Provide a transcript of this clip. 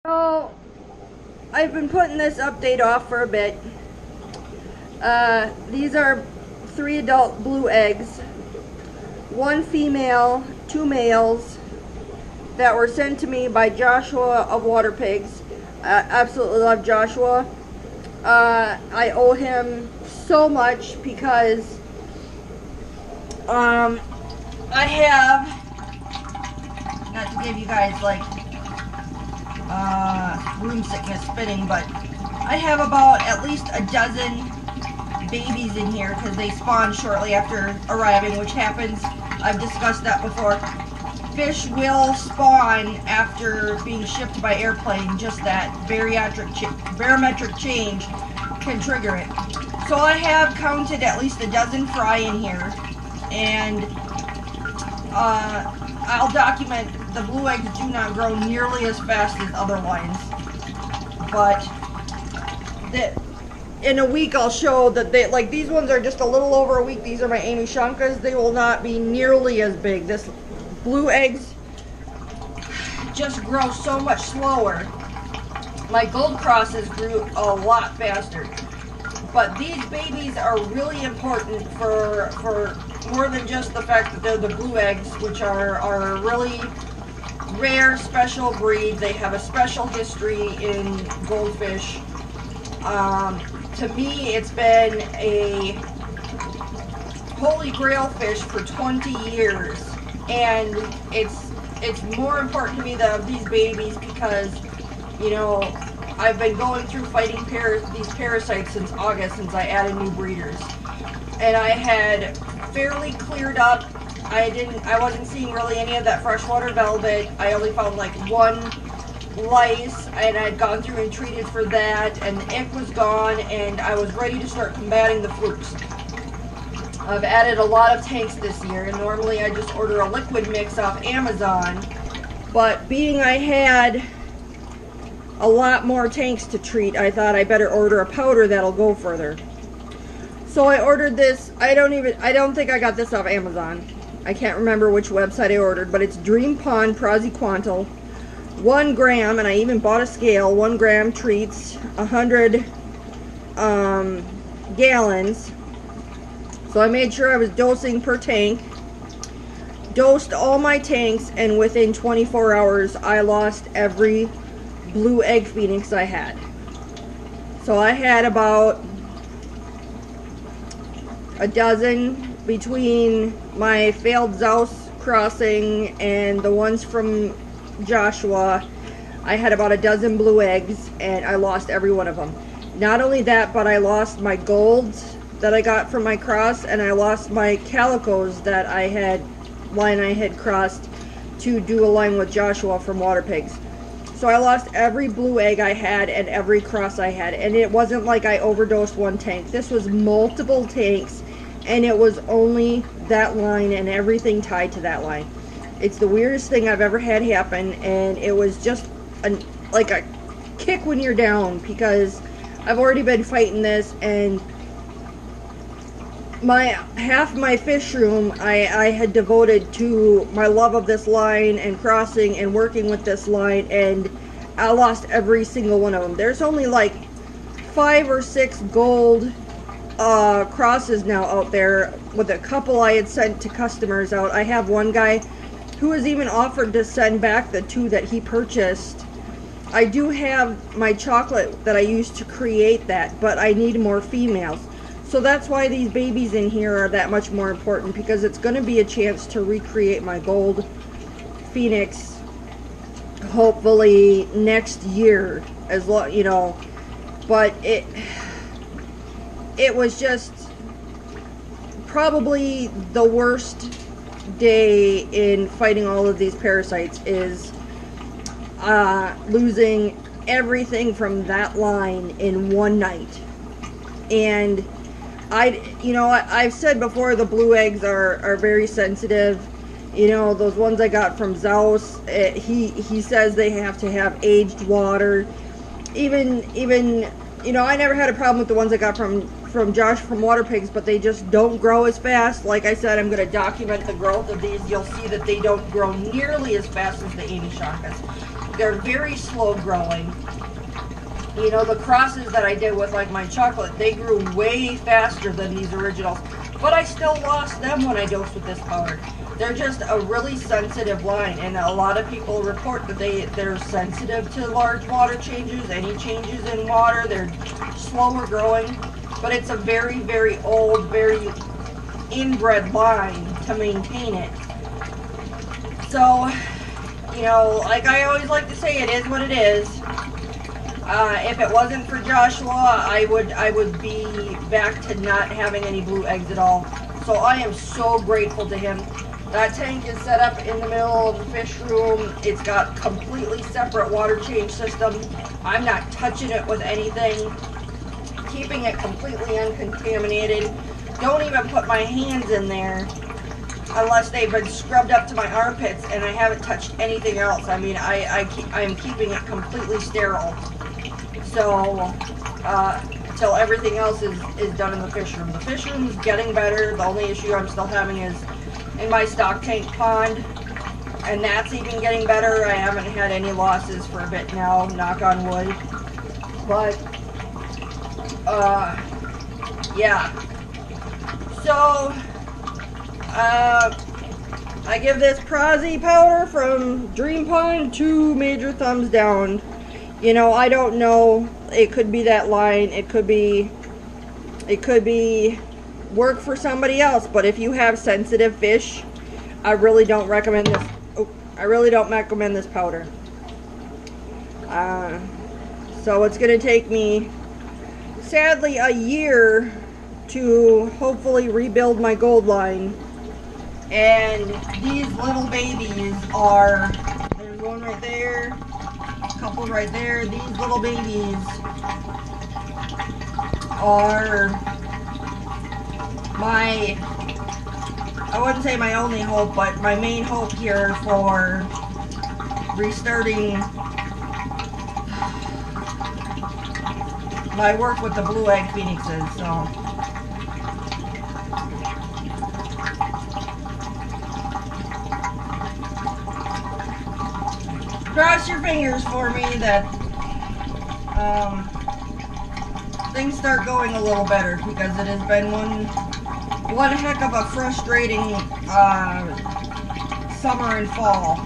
So, I've been putting this update off for a bit. These are 3 adult blue eggs, 1 female, 2 males, that were sent to me by Joshua of Water Pigs. Absolutely love Joshua. I owe him so much because I have, not to give you guys like room sickness spitting, but I have about at least a dozen babies in here because they spawn shortly after arriving, which happens, I've discussed that before. Fish will spawn after being shipped by airplane. Just that barometric change can trigger it. So I have counted at least a dozen fry in here, and I'll document the blue eggs do not grow nearly as fast as other lines, but in a week I'll show that they, like, these ones are just a little over a week. These are my Amy Shankas. They will not be nearly as big. This blue eggs just grow so much slower. My gold crosses grew a lot faster, but these babies are really important for more than just the fact that they're the blue eggs, which are a really rare, special breed. They have a special history in goldfish. To me, it's been a holy grail fish for 20 years, and it's more important to me than these babies because, you know, I've been going through fighting these parasites since August, since I added new breeders, and I had fairly cleared up. I wasn't seeing really any of that freshwater velvet. I only found like 1 lice, and I'd gone through and treated for that, and the ick was gone, and I was ready to start combating the flukes. I've added a lot of tanks this year, and normally I just order a liquid mix off Amazon, but being I had a lot more tanks to treat, I thought I better order a powder that'll go further. So I ordered this. I don't think I got this off Amazon. I can't remember which website I ordered, but it's Dream Pond Praziquantel. 1 gram, and I even bought a scale. 1 gram treats 100 gallons. So I made sure I was dosing per tank. Dosed all my tanks, and within 24 hours I lost every blue egg phoenix I had. So I had about a dozen between my failed Zaus crossing and the ones from Joshua. I had about a dozen blue eggs, and I lost every one of them. Not only that, but I lost my golds that I got from my cross, and I lost my calicos that I had crossed to do a line with Joshua from Water Pigs. So I lost every blue egg I had and every cross I had, and it wasn't like I overdosed 1 tank. This was multiple tanks, and it was only that line and everything tied to that line. It's the weirdest thing I've ever had happen, and it was just like a kick when you're down, because I've already been fighting this, and half my fish room I had devoted to my love of this line and crossing and working with this line, and I lost every single one of them. There's only like 5 or 6 gold crosses now out there, with a couple I had sent to customers out. I have one guy who has even offered to send back the 2 that he purchased. I do have my chocolate that I used to create that, but I need more females. So that's why these babies in here are that much more important, because it's going to be a chance to recreate my gold phoenix hopefully next year, as long, you know. But it was just probably the worst day in fighting all of these parasites, is losing everything from that line in 1 night. And I've said before, the blue eggs are very sensitive. You know, those ones I got from Zaus, he says they have to have aged water. Even you know, I never had a problem with the ones I got from Josh from Water Pigs, but they just don't grow as fast. Like I said, I'm going to document the growth of these. You'll see that they don't grow nearly as fast as the Amy Shankas. they're very slow growing. You know, the crosses that I did with like my chocolate, they grew way faster than these originals. But I still lost them when I dosed with this powder. They're just a really sensitive line, and a lot of people report that they're sensitive to large water changes, any changes in water. They're slower growing, but it's a very, very old, very inbred line to maintain it. So, you know, like I always like to say, it is what it is. If it wasn't for Joshua, I would be back to not having any blue eggs at all. So I am so grateful to him. That tank is set up in the middle of the fish room. It's got completely separate water change system. I'm not touching it with anything. Keeping it completely uncontaminated. Don't even put my hands in there unless they've been scrubbed up to my armpits, and I haven't touched anything else. I mean, I'm keeping it completely sterile. So, till everything else is done in the fish room. The fish room is getting better. The only issue I'm still having is in my stock tank pond, and that's even getting better. I haven't had any losses for a bit now, knock on wood. But, yeah. So, I give this Prazi powder from Dream Pond 2 major thumbs down. You know, I don't know. It could be that line. It could be work for somebody else. But if you have sensitive fish, I really don't recommend this. Oh, I really don't recommend this powder. So it's going to take me, sadly, a year to hopefully rebuild my gold line. And these little babies are, there's one right there, a couple right there. These little babies are my, I wouldn't say my only hope, but my main hope here for restarting my work with the blue egg phoenixes. So cross your fingers for me that things start going a little better, because it has been one heck of a frustrating summer and fall.